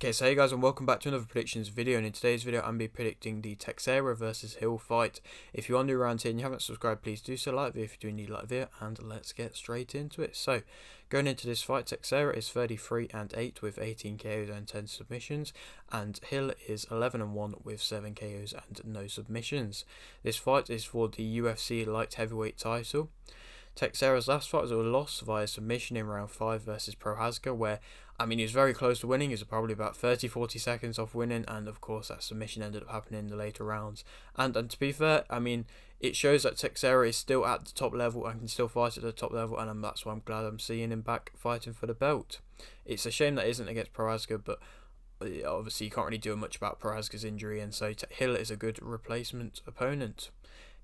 Okay, so hey guys, and welcome back to another predictions video. And in today's video, I'm be predicting the Teixeira versus Hill fight. If you're new around here and you haven't subscribed, please do so. Like the video if you do need like the video, and let's get straight into it. So, going into this fight, Teixeira is 33-8 with 18 KOs and 10 submissions, and Hill is 11-1 with 7 KOs and no submissions. This fight is for the UFC light heavyweight title. Teixeira's last fight was a loss via submission in round 5 versus Prochazka, where, he was very close to winning. He was probably about 30-40 seconds off winning, and of course that submission ended up happening in the later rounds. And to be fair, it shows that Teixeira is still at the top level and can still fight at the top level, and that's why I'm glad I'm seeing him back fighting for the belt. It's a shame that isn't against Prochazka, but obviously you can't really do much about Prochazka's injury, and so Hill is a good replacement opponent.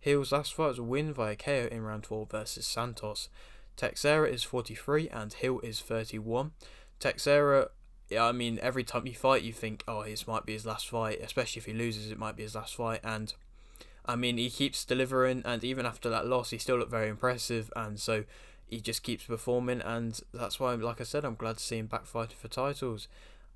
Hill's last fight was a win via KO in round 4 versus Santos. Teixeira is 43 and Hill is 31. Teixeira, every time you fight you think, oh, this might be his last fight, especially if he loses, it might be his last fight, and he keeps delivering, and even after that loss he still looked very impressive, and so he just keeps performing, and that's why, like I said, I'm glad to see him back fighting for titles.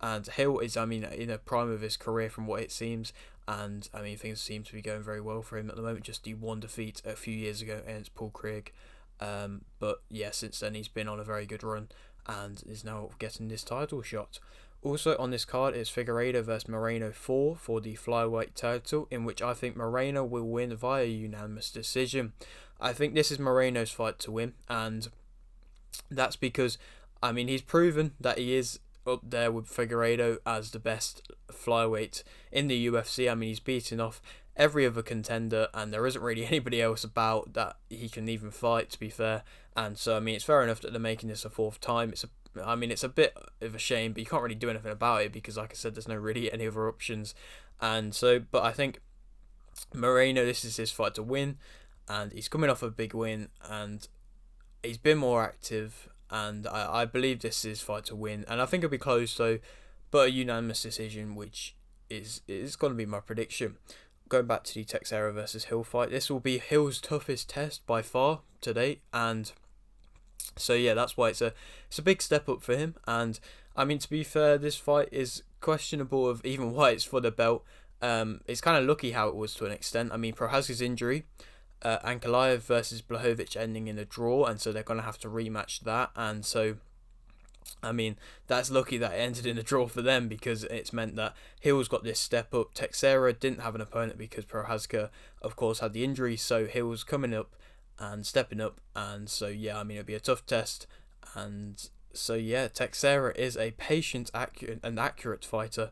And Hill is, in a prime of his career from what it seems, and things seem to be going very well for him at the moment. Just the one defeat a few years ago against Paul Craig, but yeah, since then he's been on a very good run and is now getting this title shot. Also on this card is Figueiredo versus Moreno 4 for the flyweight title, in which I think Moreno will win via unanimous decision. I think this is Moreno's fight to win, and that's because he's proven that he is up there with Figueiredo as the best flyweight in the UFC. He's beaten off every other contender, and there isn't really anybody else about that he can even fight, to be fair. And so it's fair enough that they're making this a fourth time. It's a bit of a shame, but you can't really do anything about it because, like I said, there's no really any other options. And so, but I think Moreno, this is his fight to win, and he's coming off a big win, and he's been more active, and I believe this is fight to win, and I think it'll be close though, but a unanimous decision, which is going to be my prediction. Going back to the Teixeira versus Hill fight, this will be Hill's toughest test by far to date, and so yeah, that's why it's a big step up for him. And to be fair, this fight is questionable of even why it's for the belt. It's kind of lucky how it was to an extent. Prochazka's injury, Ankalaev versus Blachowicz ending in a draw, and so they're going to have to rematch that, and so that's lucky that it ended in a draw for them, because it's meant that Hill's got this step up. Teixeira didn't have an opponent because Prochazka of course had the injury, so Hill's coming up and stepping up, and so yeah, it'll be a tough test. And so yeah, Teixeira is a patient, accurate fighter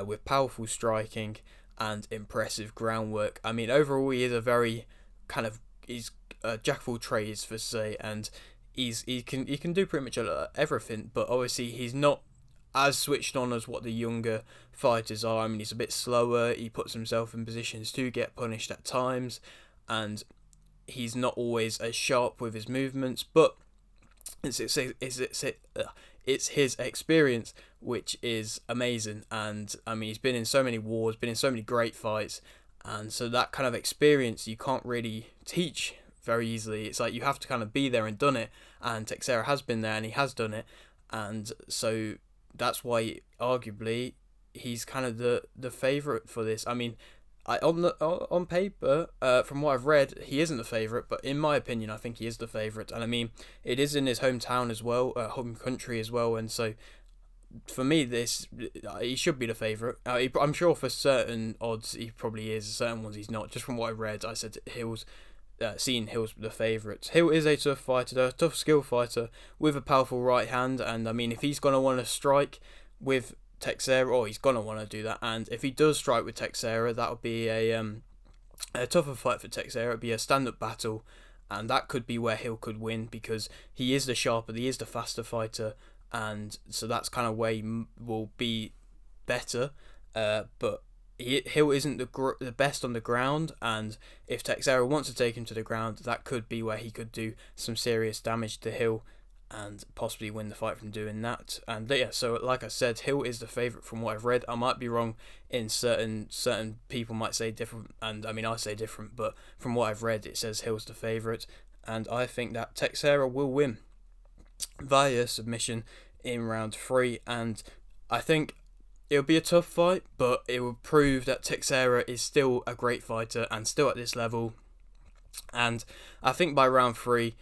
with powerful striking and impressive groundwork. Overall he is a very he's a jack of all trades, for say, and he can do pretty much everything, but obviously he's not as switched on as what the younger fighters are. He's a bit slower, he puts himself in positions to get punished at times, and he's not always as sharp with his movements, but it's his experience which is amazing. And he's been in so many wars, been in so many great fights, and so that kind of experience you can't really teach very easily. It's like you have to kind of be there and done it, and Teixeira has been there and he has done it, and so that's why arguably he's kind of the favourite for this. On paper, from what I've read, he isn't the favourite, but in my opinion I think he is the favourite. And it is in his hometown as well, home country as well, and so for me, he should be the favourite. I'm sure for certain odds he probably is, certain ones he's not. Just from what I read, I said Hill's, seeing Hill's the favourite. Hill is a tough fighter, a tough skill fighter with a powerful right hand, and if he's going to want to strike with Teixeira, he's going to want to do that, and if he does strike with Teixeira, that would be a tougher fight for Teixeira. It'd be a stand-up battle, and that could be where Hill could win, because he is the sharper, he is the faster fighter, and so that's kind of where he will be better, but Hill isn't the best on the ground, and if Teixeira wants to take him to the ground, that could be where he could do some serious damage to Hill and possibly win the fight from doing that. And yeah, so like I said, Hill is the favourite from what I've read. I might be wrong, in certain people might say different, and I say different, but from what I've read it says Hill's the favourite, and I think that Teixeira will win via submission in round 3. And I think it'll be a tough fight, but it will prove that Teixeira is still a great fighter and still at this level. And I think by round 3,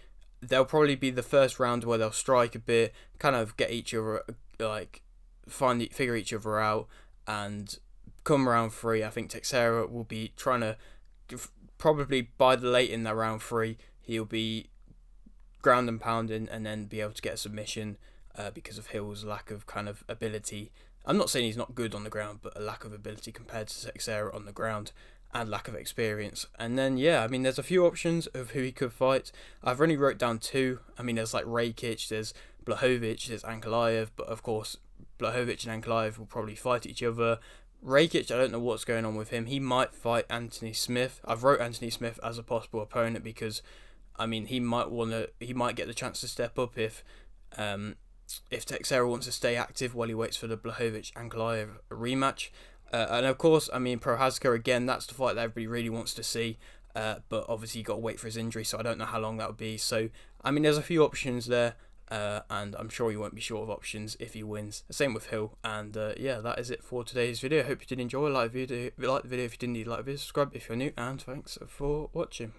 they'll probably be the first round where they'll strike a bit, kind of get each other, like figure each other out, and come round 3, I think Teixeira will be trying to, probably by the late in that round 3, he'll be ground and pounding and then be able to get a submission because of Hill's lack of kind of ability. I'm not saying he's not good on the ground, but a lack of ability compared to Teixeira on the ground, and lack of experience. And then, yeah, I mean, there's a few options of who he could fight. I've only wrote down 2. I mean, there's like Rakic, there's Blachowicz, there's Ankalaev, but of course, Blachowicz and Ankalaev will probably fight each other. Rakic, I don't know what's going on with him. He might fight Anthony Smith. I've wrote Anthony Smith as a possible opponent because, I mean, he might get the chance to step up if Teixeira wants to stay active while he waits for the Blachowicz-Ankalaev rematch. And of course, I mean, Prochazka again, that's the fight that everybody really wants to see. But obviously, you got to wait for his injury, so I don't know how long that would be. So, I mean, there's a few options there, and I'm sure he won't be short of options if he wins. Same with Hill. And yeah, that is it for today's video. Hope you did enjoy. Like the video if you didn't, like the video, subscribe if you're new, and thanks for watching.